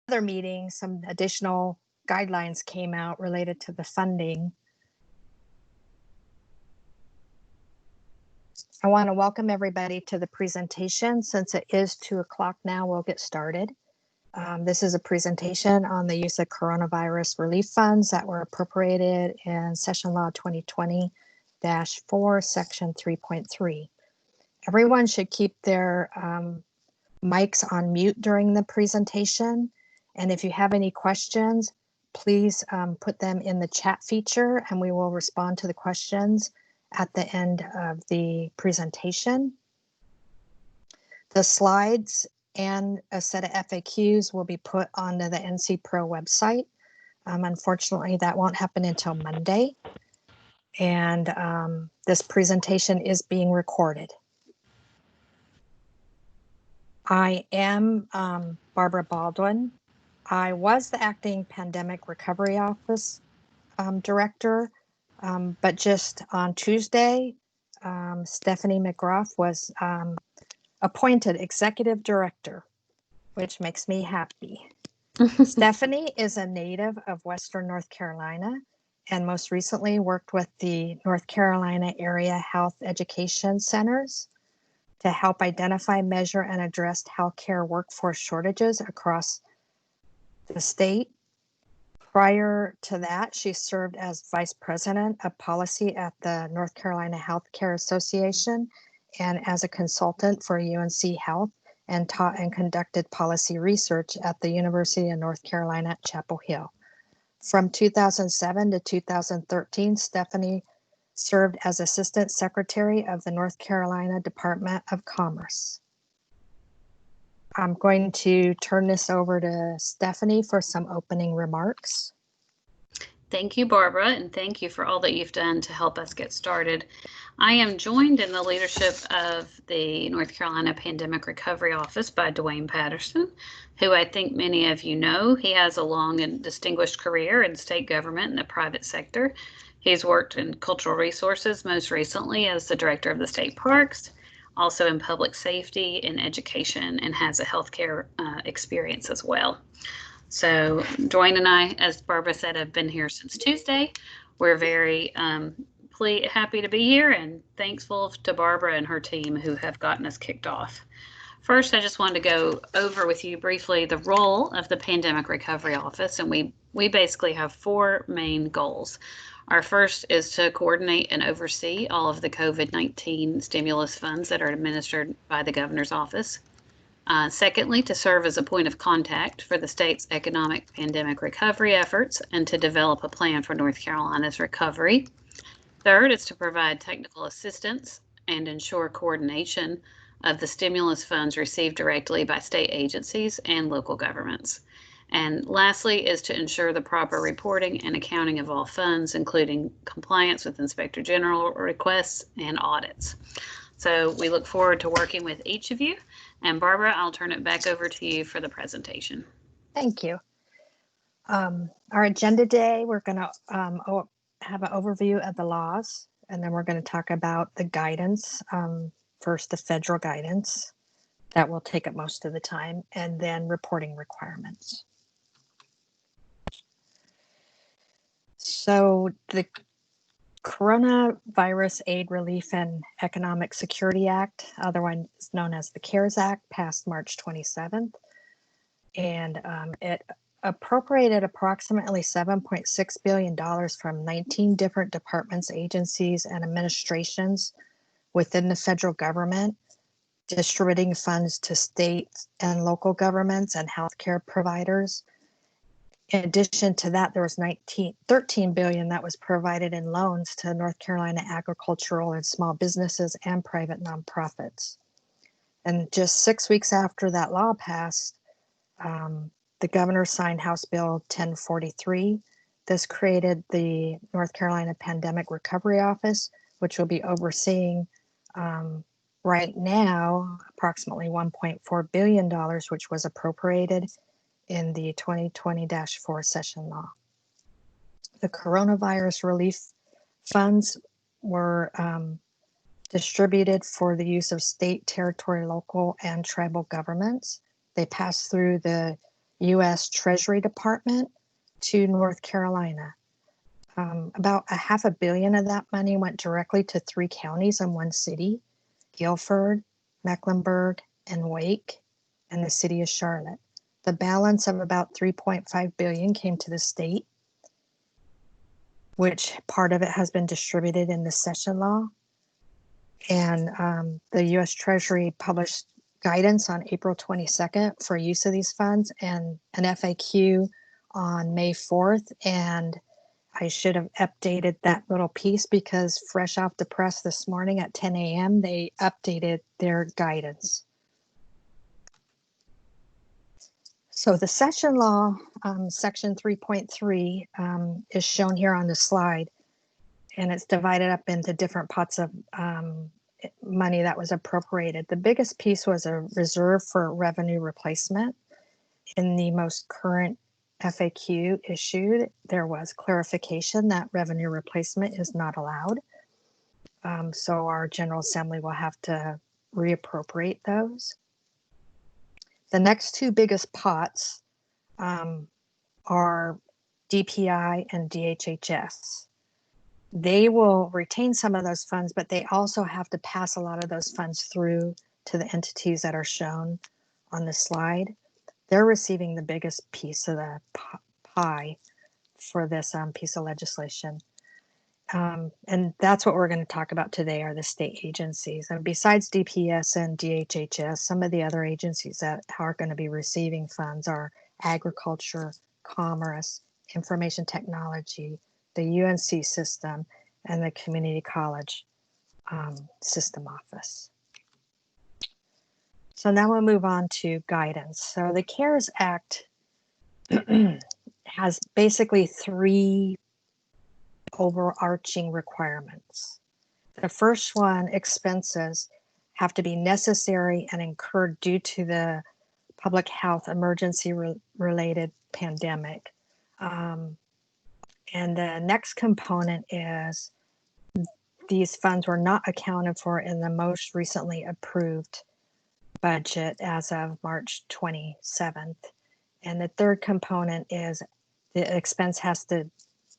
other meeting, some additional guidelines came out related to the funding. I want to welcome everybody to the presentation. Since it is 2 o'clock now, we'll get started. This is a presentation on the use of coronavirus relief funds that were appropriated in Session Law 2020-4, Section 3.3. Everyone should keep their mics on mute during the presentation. And if you have any questions, please put them in the chat feature and we will respond to the questions at the end of the presentation. The slides and a set of FAQs will be put onto the NC Pro website. Unfortunately, that won't happen until Monday. And this presentation is being recorded. I am Barbara Baldwin. I was the acting Pandemic Recovery Office director, but just on Tuesday, Stephanie McGrath was appointed executive director, which makes me happy. Stephanie is a native of Western North Carolina and most recently worked with the North Carolina Area Health Education Centers to help identify, measure, and address healthcare workforce shortages across the state. Prior to that, she served as Vice President of Policy at the North Carolina Healthcare Association and as a consultant for UNC Health, and taught and conducted policy research at the University of North Carolina at Chapel Hill. From 2007 to 2013, Stephanie served as Assistant Secretary of the North Carolina Department of Commerce. I'm going to turn this over to Stephanie for some opening remarks. Thank you, Barbara, and thank you for all that you've done to help us get started. I am joined in the leadership of the North Carolina Pandemic Recovery Office by Dwayne Patterson, who I think many of you know. He has a long and distinguished career in state government and the private sector. He's worked in cultural resources, most recently as the director of the state parks, also in public safety and education, and has a healthcare experience as well. So Dwayne and I, as Barbara said, have been here since Tuesday. We're very happy to be here and thankful to Barbara and her team who have gotten us kicked off. First, I just wanted to go over with you briefly the role of the Pandemic Recovery Office, and we basically have 4 main goals. Our first is to coordinate and oversee all of the COVID-19 stimulus funds that are administered by the governor's office. Secondly, to serve as a point of contact for the state's economic pandemic recovery efforts and to develop a plan for North Carolina's recovery. Third is to provide technical assistance and ensure coordination of the stimulus funds received directly by state agencies and local governments. And lastly is to ensure the proper reporting and accounting of all funds, including compliance with Inspector General requests and audits. So we look forward to working with each of you. And Barbara, I'll turn it back over to you for the presentation. Thank you. Our agenda today, we're going to have an overview of the laws, and then we're going to talk about the guidance. First, the federal guidance. That will take up most of the time, and then reporting requirements. So the Coronavirus Aid, Relief, and Economic Security Act, otherwise known as the CARES Act, passed March 27th. And it appropriated approximately $7.6 billion from 19 different departments, agencies, and administrations within the federal government, distributing funds to state and local governments and healthcare providers. In addition to that, there was $13 billion that was provided in loans to North Carolina agricultural and small businesses and private nonprofits. And just 6 weeks after that law passed, the governor signed House Bill 1043. This created the North Carolina Pandemic Recovery Office, which will be overseeing right now approximately $1.4 billion, which was appropriated in the 2020-4 session law. The coronavirus relief funds were distributed for the use of state, territory, local, and tribal governments. They passed through the U.S. Treasury Department to North Carolina. About $500 million of that money went directly to 3 counties and 1 city, Guilford, Mecklenburg, and Wake, and the city of Charlotte. The balance of about $3.5 billion came to the state, which part of it has been distributed in the session law. And the U.S. Treasury published guidance on April 22nd for use of these funds, and an FAQ on May 4th. And I should have updated that little piece because fresh off the press this morning at 10 a.m., they updated their guidance. So the session law, section 3.3, is shown here on the slide, and it's divided up into different pots of money that was appropriated. The biggest piece was a reserve for revenue replacement. In the most current FAQ issued, there was clarification that revenue replacement is not allowed. So our General Assembly will have to reappropriate those. The next 2 biggest pots are DPI and DHHS. They will retain some of those funds, but they also have to pass a lot of those funds through to the entities that are shown on the slide. They're receiving the biggest piece of the pie for this piece of legislation. And that's what we're going to talk about today are the state agencies. And besides DPS and DHHS, some of the other agencies that are going to be receiving funds are agriculture, commerce, information technology, the UNC system, and the community college system office. So now we'll move on to guidance. So the CARES Act has basically 3 overarching requirements. The first one, expenses have to be necessary and incurred due to the public health emergency related pandemic. And the next component is these funds were not accounted for in the most recently approved budget as of March 27th. And the third component is the expense has to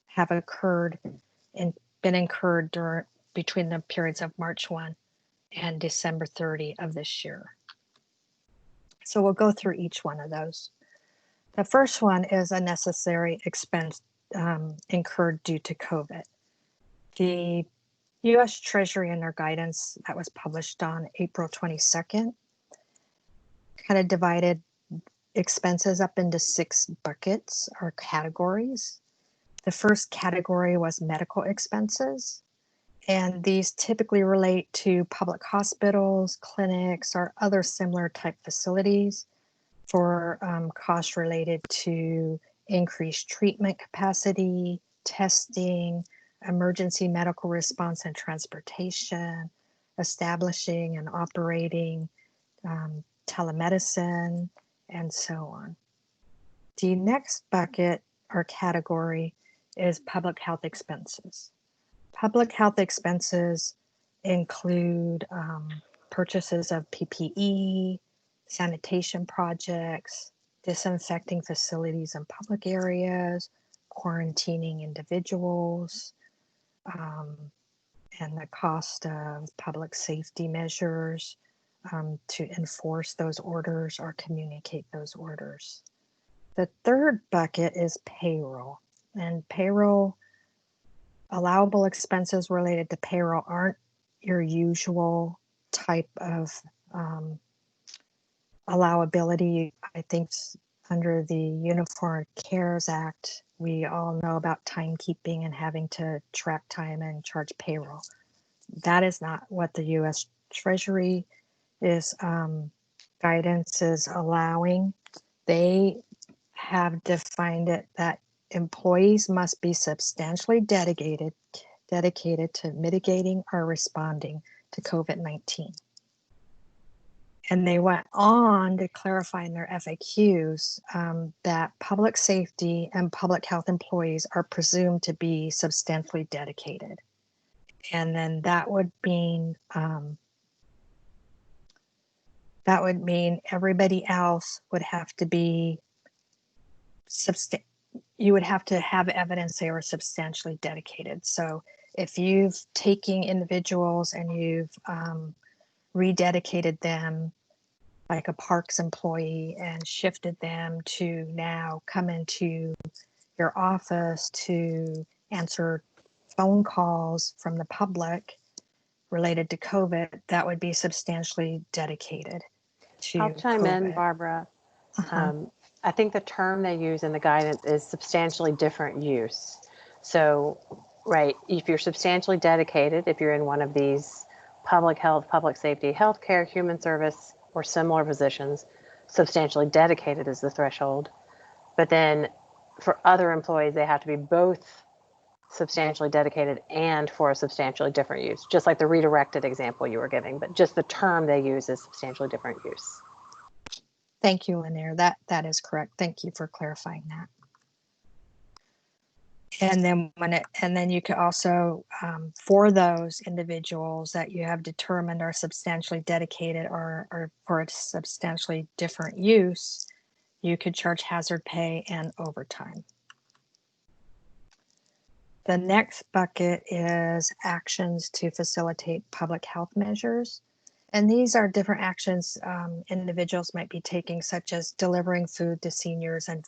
have occurred and been incurred between the periods of March 1 and December 30 of this year. So we'll go through each one of those. The first one is a necessary expense incurred due to COVID. The U.S. Treasury in their guidance that was published on April 22nd kind of divided expenses up into 6 buckets or categories. The first category was medical expenses, and these typically relate to public hospitals, clinics, or other similar type facilities for costs related to increased treatment capacity, testing, emergency medical response and transportation, establishing and operating telemedicine, and so on. The next bucket or category is public health expenses. Public health expenses include purchases of PPE, sanitation projects, disinfecting facilities in public areas, quarantining individuals, and the cost of public safety measures to enforce those orders or communicate those orders. The third bucket is payroll, and payroll, allowable expenses related to payroll aren't your usual type of allowability. I think under the Uniform CARES Act, we all know about timekeeping and having to track time and charge payroll. That is not what the U.S. Treasury is guidance is allowing. They have defined it that employees must be substantially dedicated to mitigating or responding to COVID-19. And they went on to clarify in their FAQs that public safety and public health employees are presumed to be substantially dedicated. And then that would mean everybody else would have to be you would have to have evidence they were substantially dedicated. So if you've taken individuals and you've rededicated them, like a parks employee, and shifted them to now come into your office to answer phone calls from the public related to COVID, that would be substantially dedicated to I'll chime in, COVID. Barbara. Uh-huh. I think the term they use in the guidance is substantially different use. So, right, if you're substantially dedicated, if you're in one of these public health, public safety, healthcare, human service, or similar positions, substantially dedicated is the threshold. But then for other employees, they have to be both substantially dedicated and for a substantially different use, just like the redirected example you were giving, but just the term they use is substantially different use. Thank you, Lanier. That is correct. Thank you for clarifying that. And then you could also, for those individuals that you have determined are substantially dedicated or for a substantially different use, you could charge hazard pay and overtime. The next bucket is actions to facilitate public health measures. And these are different actions individuals might be taking, such as delivering food to seniors and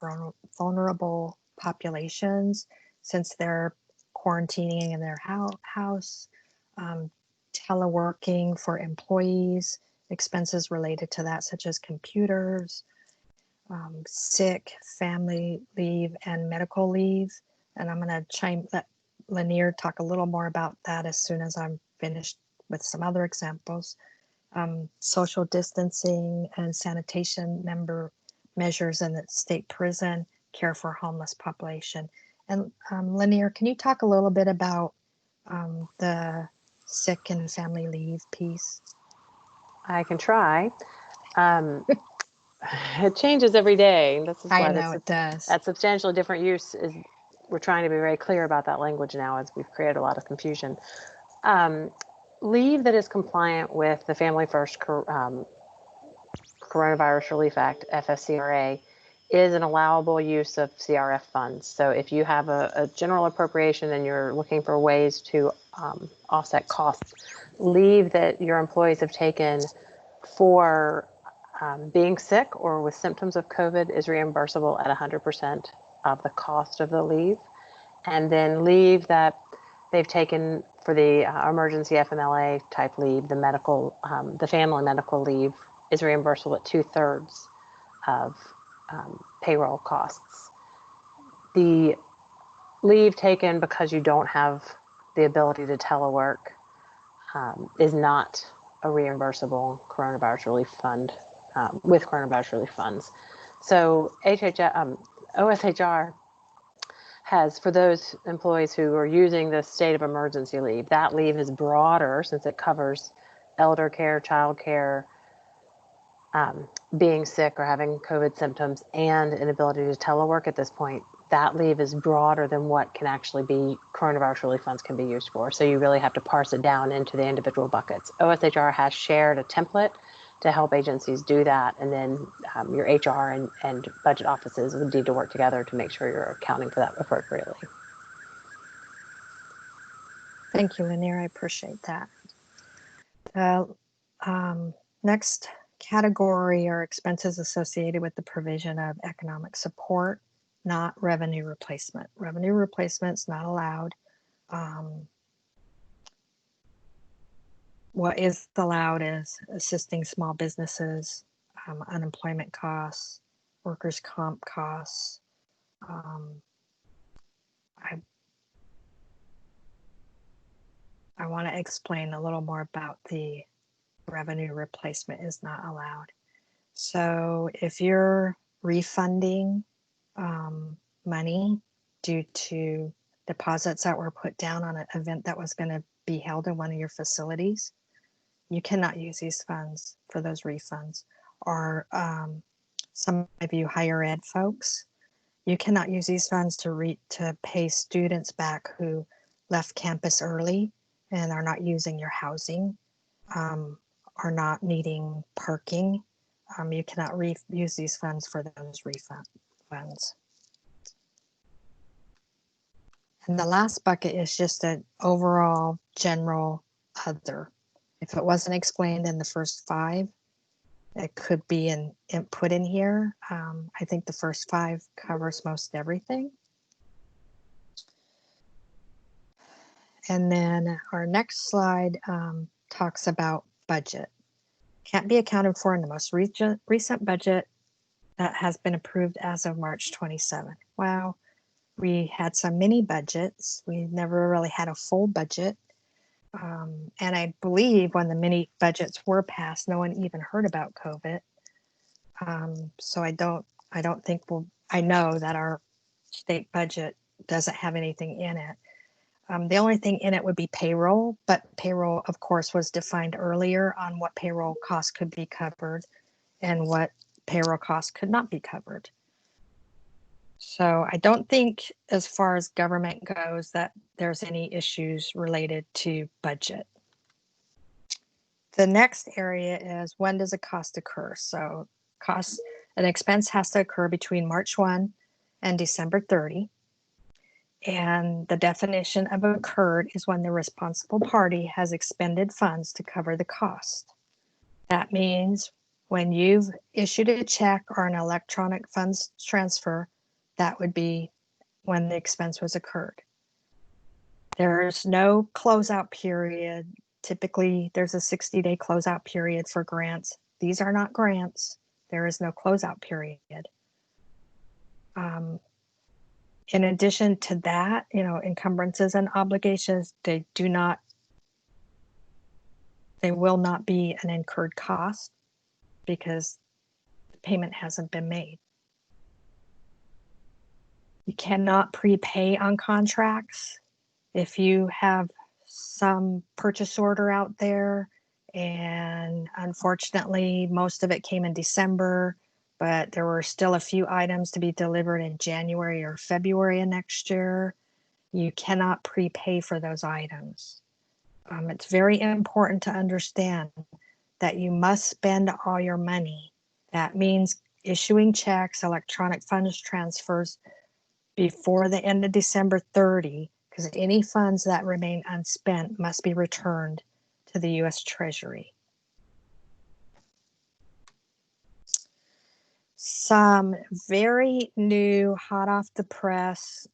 vulnerable populations since they're quarantining in their house, teleworking for employees, expenses related to that, such as computers, sick, family leave, and medical leave. And I'm going to let Lanier talk a little more about that as soon as I'm finished with some other examples. Social distancing and sanitation measures in the state prison, care for homeless population. And Lanier, can you talk a little bit about the sick and family leave piece? I can try. It changes every day. This is why I know it does. that substantially different use is, we're trying to be very clear about that language now as we've created a lot of confusion. Leave that is compliant with the Family First Coronavirus Relief Act, FFCRA, is an allowable use of CRF funds. So if you have a general appropriation and you're looking for ways to offset costs, leave that your employees have taken for being sick or with symptoms of COVID is reimbursable at 100% of the cost of the leave. And then leave that they've taken for the emergency FMLA type leave, the medical, the family medical leave is reimbursable at 2/3 of payroll costs. The leave taken because you don't have the ability to telework is not a reimbursable coronavirus relief fund with coronavirus relief funds. So OSHR has, for those employees who are using the state of emergency leave, that leave is broader since it covers elder care, child care, being sick or having COVID symptoms, and an ability to telework at this point. That leave is broader than what can actually be coronavirus relief funds can be used for. So you really have to parse it down into the individual buckets. OSHR has shared a template to help agencies do that. And then your HR and budget offices would need to work together to make sure you're accounting for that appropriately. Thank you, Lanier. I appreciate that. Next category are expenses associated with the provision of economic support, not revenue replacement. Revenue replacement is not allowed. What is allowed is assisting small businesses, unemployment costs, workers' comp costs. I want to explain a little more about the revenue replacement is not allowed. So if you're refunding money due to deposits that were put down on an event that was going to be held in one of your facilities, you cannot use these funds for those refunds. Or some of you higher ed folks, you cannot use these funds to pay students back who left campus early and are not using your housing, are not needing parking. You cannot use these funds for those refund funds. And the last bucket is just an overall general other. If it wasn't explained in the first 5, it could be an input in here. I think the first 5 covers most everything. And then our next slide talks about budget. Can't be accounted for in the most recent budget that has been approved as of March 27. Wow, we had some mini budgets. We never really had a full budget. And I believe when the mini budgets were passed, no one even heard about COVID. So I don't think I know that our state budget doesn't have anything in it. The only thing in it would be payroll, but payroll, of course, was defined earlier on what payroll costs could be covered and what payroll costs could not be covered. So I don't think, as far as government goes, that there's any issues related to budget. The next area is, when does a cost occur? So an expense has to occur between March 1 and December 30. And the definition of occurred is when the responsible party has expended funds to cover the cost. That means when you've issued a check or an electronic funds transfer, that would be when the expense was occurred. There's no closeout period. Typically, there's a 60-day closeout period for grants. These are not grants. There is no closeout period. In addition to that, encumbrances and obligations, they will not be an incurred cost because the payment hasn't been made. You cannot prepay on contracts. If you have some purchase order out there, and unfortunately, most of it came in December, but there were still a few items to be delivered in January or February of next year, you cannot prepay for those items. It's very important to understand that you must spend all your money. That means issuing checks, electronic funds transfers before the end of December 30, because any funds that remain unspent must be returned to the U.S. Treasury. Some very new, hot off the press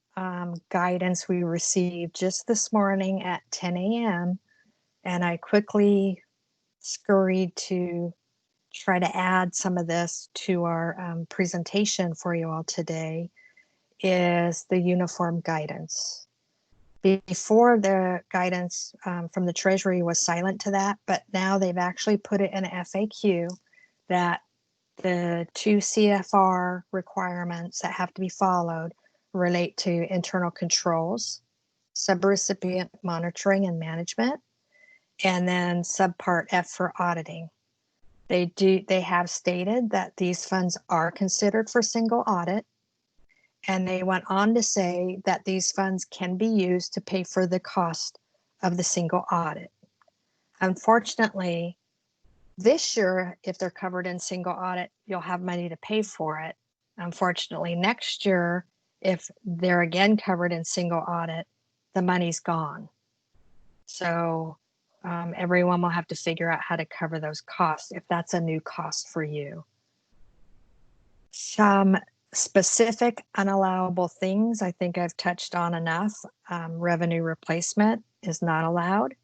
guidance we received just this morning at 10 a.m. And I quickly scurried to try to add some of this to our presentation for you all today, is the uniform guidance. Before, the guidance from the Treasury was silent to that, but now they've actually put it in an FAQ that the 2 CFR requirements that have to be followed relate to internal controls, subrecipient monitoring and management, and then subpart F for auditing. They have stated that these funds are considered for single audit, and they went on to say that these funds can be used to pay for the cost of the single audit. Unfortunately, this year, if they're covered in single audit, you'll have money to pay for it. Unfortunately, next year, if they're again covered in single audit, the money's gone. So everyone will have to figure out how to cover those costs if that's a new cost for you. Some specific unallowable things I think I've touched on enough. Revenue replacement is not allowed.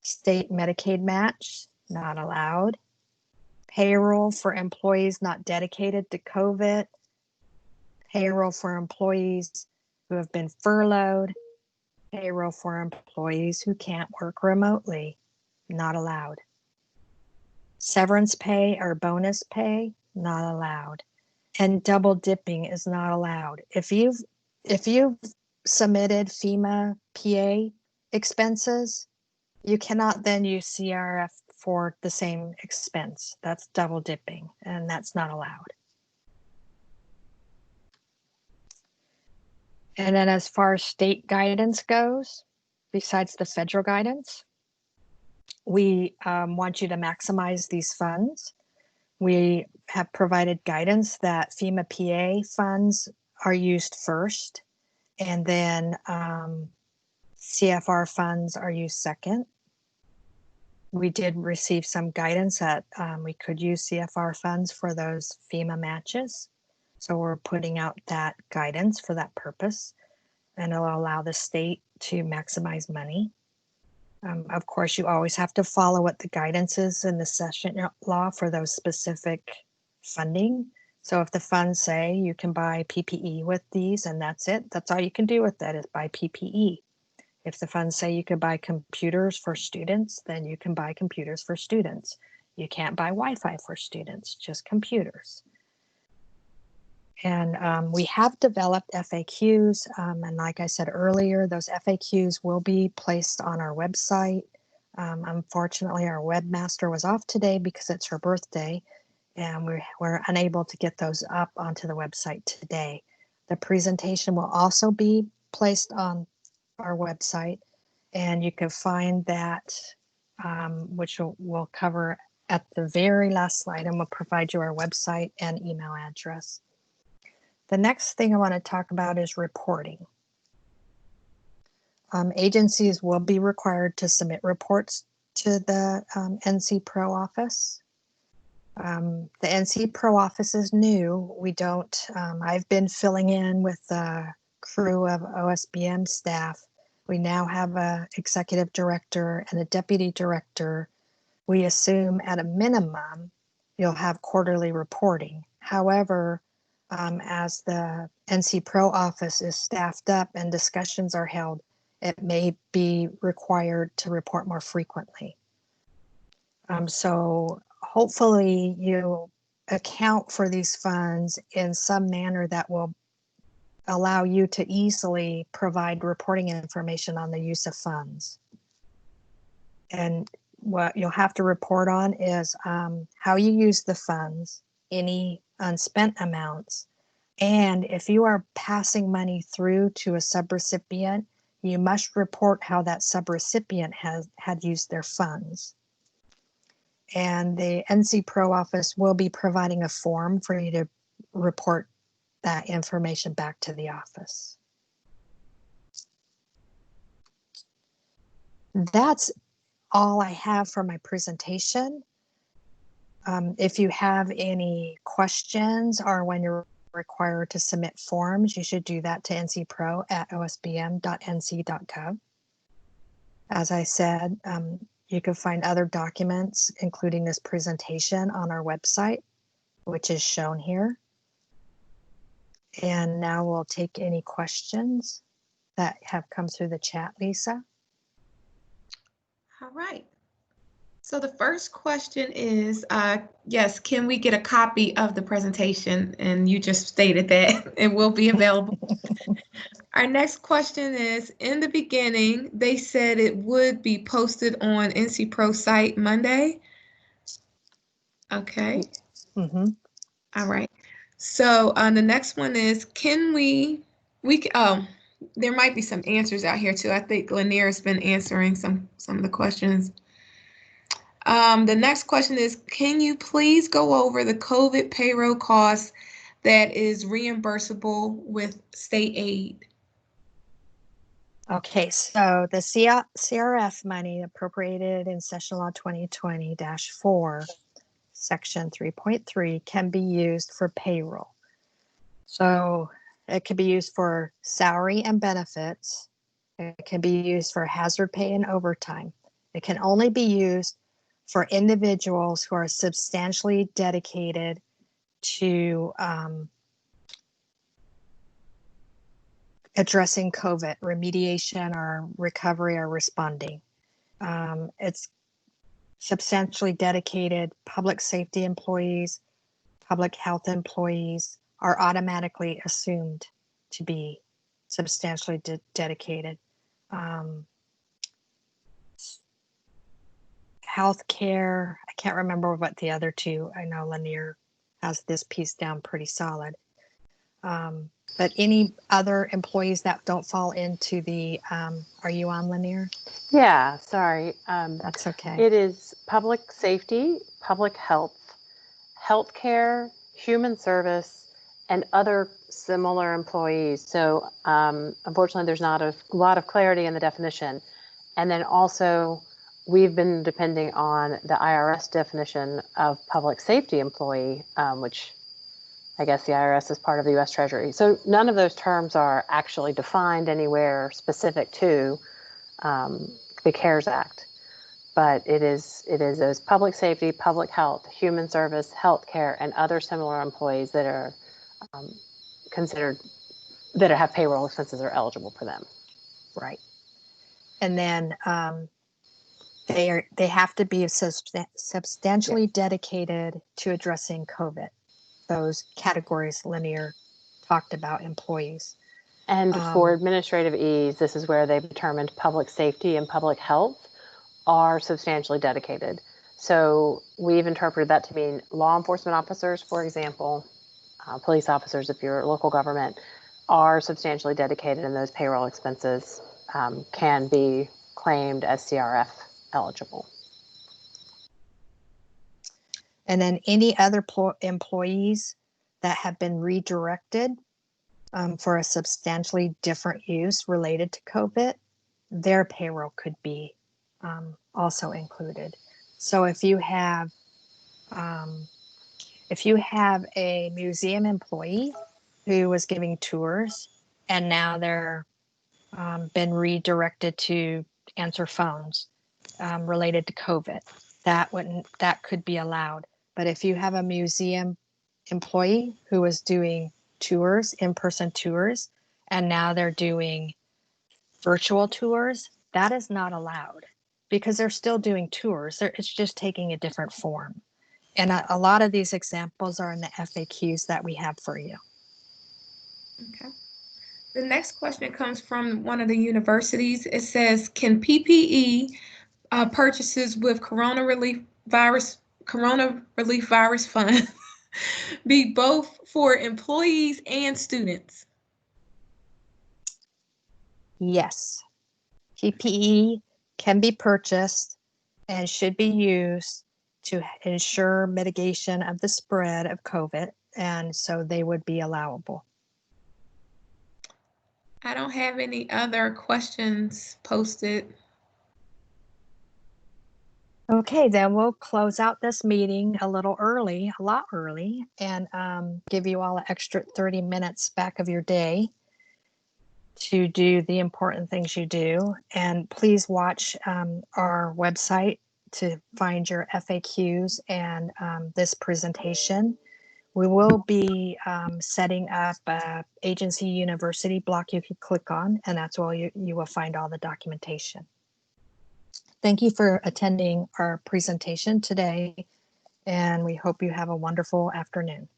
State Medicaid match, not allowed. Payroll for employees not dedicated to COVID. Payroll for employees who have been furloughed. Payroll for employees who can't work remotely, not allowed. Severance pay or bonus pay, not allowed. And double dipping is not allowed. If you've submitted FEMA PA expenses, you cannot then use CRF for the same expense. That's double dipping, and that's not allowed. And then as far as state guidance goes, besides the federal guidance, we want you to maximize these funds. We have provided guidance that FEMA PA funds are used first, And then CFR funds are used second. We did receive some guidance that we could use CFR funds for those FEMA matches. So we're putting out that guidance for that purpose, and it'll allow the state to maximize money. Of course, you always have to follow what the guidance is in the session law for those specific funding. So if the funds say you can buy PPE with these and that's it, that's all you can do with that is buy PPE. If the funds say you could buy computers for students, then you can buy computers for students. You can't buy Wi-Fi for students, just computers. And we have developed FAQs. And like I said earlier, those FAQs will be placed on our website. Unfortunately, our webmaster was off today because it's her birthday, and we're unable to get those up onto the website today. The presentation will also be placed on our website, and you can find that, which we'll cover at the very last slide, and we'll provide you our website and email address. The next thing I want to talk about is reporting. Agencies will be required to submit reports to the NC Pro office. The NC Pro office is new. We don't, I've been filling in with a crew of OSBM staff. We now have an executive director and a deputy director. We assume at a minimum, you'll have quarterly reporting. However, as the NC Pro office is staffed up and discussions are held, it may be required to report more frequently. So hopefully you account for these funds in some manner that will allow you to easily provide reporting information on the use of funds. And what you'll have to report on is how you use the funds, any unspent amounts, and if you are passing money through to a subrecipient, you must report how that subrecipient had used their funds. And the NC Pro office will be providing a form for you to report that information back to the office. That's all I have for my presentation. If you have any questions or when you're required to submit forms, you should do that to ncpro@osbm.nc.gov. As I said, you can find other documents, including this presentation, on our website, which is shown here. And now we'll take any questions that have come through the chat, Lisa. All right. So the first question is, yes, can we get a copy of the presentation? And you just stated that it will be available. Our next question is, in the beginning, they said it would be posted on NC Pro site Monday. Okay. Mm-hmm. All right. So the next one is, can there might be some answers out here too. I think Lanier has been answering some of the questions. The next question is, can you please go over the COVID payroll costs that is reimbursable with state aid? Okay, so the CRF money appropriated in Session Law 2020-4, Section 3.3 can be used for payroll. So it can be used for salary and benefits. It can be used for hazard pay and overtime. It can only be used for individuals who are substantially dedicated to addressing COVID, remediation or recovery or responding. It's substantially dedicated. Public safety employees, public health employees are automatically assumed to be substantially dedicated. Healthcare, I can't remember what the other two, I know Lanier has this piece down pretty solid. But any other employees that don't fall into the, are you on, Lanier? Yeah, sorry. That's okay. It is public safety, public health, healthcare, human service, and other similar employees. So unfortunately, there's not a lot of clarity in the definition. And then also, we've been depending on the IRS definition of public safety employee, which I guess the IRS is part of the US Treasury. So none of those terms are actually defined anywhere specific to the CARES Act. But it is those public safety, public health, human service, healthcare, and other similar employees that are considered, that have payroll expenses are eligible for them. Right. And then they have to be substantially dedicated to addressing COVID. Those categories Linear talked about employees. And for administrative ease, this is where they've determined public safety and public health are substantially dedicated. So we've interpreted that to mean law enforcement officers, for example, police officers, if you're local government, are substantially dedicated, and those payroll expenses can be claimed as CRF eligible. And then any other employees that have been redirected for a substantially different use related to COVID, their payroll could be also included. So if you have a museum employee who was giving tours and now they're been redirected to answer phones related to COVID, that could be allowed. But if you have a museum employee who was doing tours, in-person tours, and now they're doing virtual tours, that is not allowed because they're still doing tours. It's just taking a different form. And a lot of these examples are in the FAQs that we have for you. Okay. The next question comes from one of the universities. It says, can PPE purchases with Corona Relief Virus Fund be both for employees and students? Yes. PPE can be purchased and should be used to ensure mitigation of the spread of COVID, and so they would be allowable. I don't have any other questions posted. Okay, then we'll close out this meeting a lot early, and give you all an extra 30 minutes back of your day to do the important things you do. And please watch our website to find your FAQs and this presentation. We will be setting up a Agency University block you can click on, and that's where you will find all the documentation. Thank you for attending our presentation today, and we hope you have a wonderful afternoon.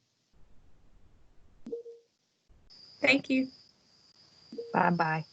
Thank you. Bye-bye.